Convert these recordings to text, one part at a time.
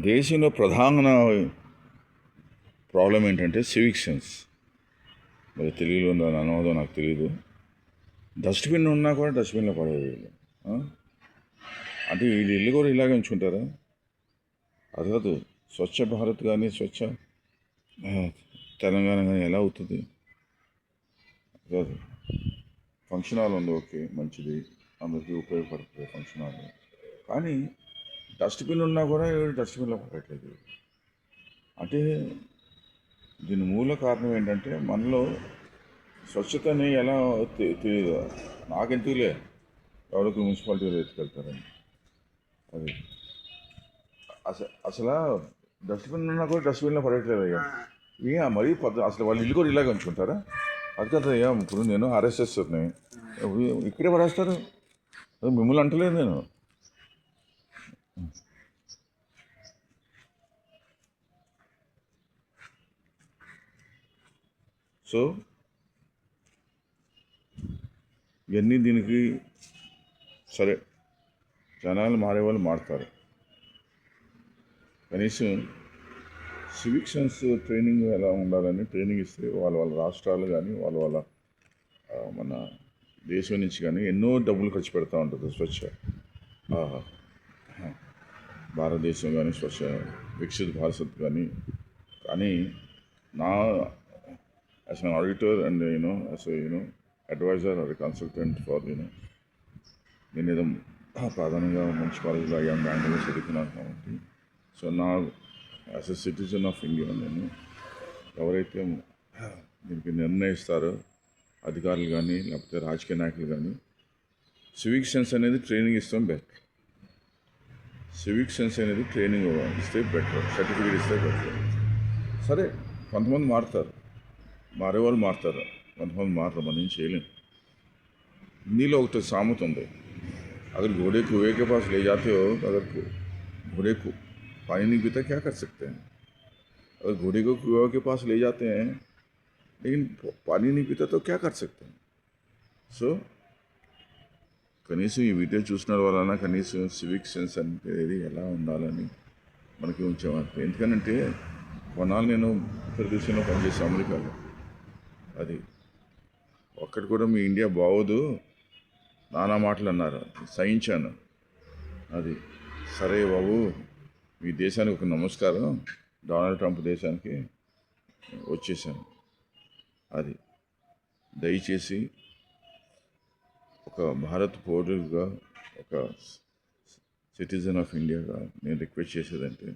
దేశంలో ప్రధాన ప్రాబ్లం ఏంటంటే సివిక్ సెన్స్. మరి తెలుగులో ఉందో అనువాదం నాకు తెలియదు. డస్ట్బిన్ ఉన్నా కూడా డస్ట్బిన్లో పడేది వీళ్ళు. అంటే వీళ్ళు ఇల్లు కూడా ఇలాగే ఉంచుకుంటారా? అది కాదు, స్వచ్ఛ భారత్ కానీ స్వచ్ఛ తెలంగాణ కానీ ఎలా అవుతుంది? కాదు, ఫంక్షన్ హాల్ ఉంది, ఓకే, మంచిది, అందరికీ ఉపయోగపడుతుంది ఫంక్షన్ హాల్. కానీ డస్ట్బిన్ ఉన్నా కూడా డస్ట్బిన్లో పడట్లేదు. అంటే దీని మూల కారణం ఏంటంటే మనలో స్వచ్ఛతని ఎలా తెలియదు. నాకెందుకులే, ఎవరికి మున్సిపాలిటీలో ఎత్తుకెళ్తారని. అది అసలు డస్ట్బిన్ ఉన్నా కూడా డస్ట్బిన్లో పడట్లేదు అయ్యా. మరీ అసలు వాళ్ళు ఇల్లు కూడా ఇలాగే ఉంచుకుంటారా? అది కదా అయ్యా. ఇప్పుడు నేను ఆర్ఎస్ఎస్ ఇక్కడే పడేస్తారు, మిమ్మల్ని అంటలేదు నేను. సో ఇవన్నీ దీనికి సరే, జనాలు మారేవాళ్ళు మారుతారు. కనీసం సివిక్ సెన్స్ ట్రైనింగ్ ఎలా ఉండాలని ట్రైనింగ్ ఇస్తే వాళ్ళ రాష్ట్రాలు కానీ వాళ్ళ మన దేశం నుంచి కానీ ఎన్నో డబ్బులు ఖర్చు పెడతా ఉంటుంది స్వచ్ఛ భారతదేశం కానీ స్వచ్ఛ వికసిత్ భారత్ కానీ. కానీ నా as an auditor and as advisor or consultant for నేను ఏదో ప్రధానంగా మంచి కాలేజ్లో అయ్యాను, బెంగళూరు చదువుకున్నాను కాబట్టి. సో నా as a citizen of India నేను ఎవరైతే దీనికి నిర్ణయిస్తారో అధికారులు కానీ లేకపోతే రాజకీయ నాయకులు కానీ సివిక్ సెన్స్ అనేది ట్రైనింగ్ ఇస్తాం బెటర్. సివిక్ సెన్స్ అనేది ట్రైనింగ్ ఇస్తే బెటర్, సర్టిఫికేట్ ఇస్తే బెటర్. సరే, కొంతమంది మారుతారు, మారేవాళ్ళు మారుతారు, కొంతమంది మారుతారు, మనం ఏం చేయలేం. హిందీలో ఒకటి సామెత ఉంది, अगर घोड़े कुएं के पास ले जाते हो, अगर घोड़े को पानी नहीं पीता क्या कर सकते हैं? अगर घोड़े को कुएं के पास ले जाते हैं लेकिन पानी नहीं पीता तो क्या कर सकते हैं? సో కనీసం ఈ వీడియో చూసిన వలన కనీసం సివిక్ సెన్స్ అనేది ఎలా ఉండాలని మనకి ఉంచామంటే. ఎందుకనంటే కొన్నాళ్ళు నేను ఇతర దేశంలో పనిచేసే అమెరికాలో, అది ఒక్కటి కూడా మీ ఇండియా బాగోదు నానా మాటలు అన్నారు, సహించాను. అది సరే బాబు, మీ దేశానికి ఒక నమస్కారం, డొనాల్డ్ ట్రంప్ దేశానికి వచ్చేసాను. అది దయచేసి ఒక భారత్ పౌరుడిగా, ఒక సిటిజన్ ఆఫ్ ఇండియాగా నేను రిక్వెస్ట్ చేసేదంటే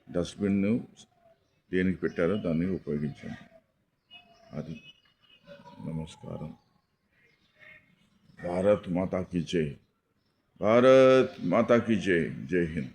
డస్ట్బిన్ను దేనికి పెట్టారో దాన్ని ఉపయోగించండి. అది నమస్కారం. भारत माता की जय, भारत माता की जय, जय हिंद.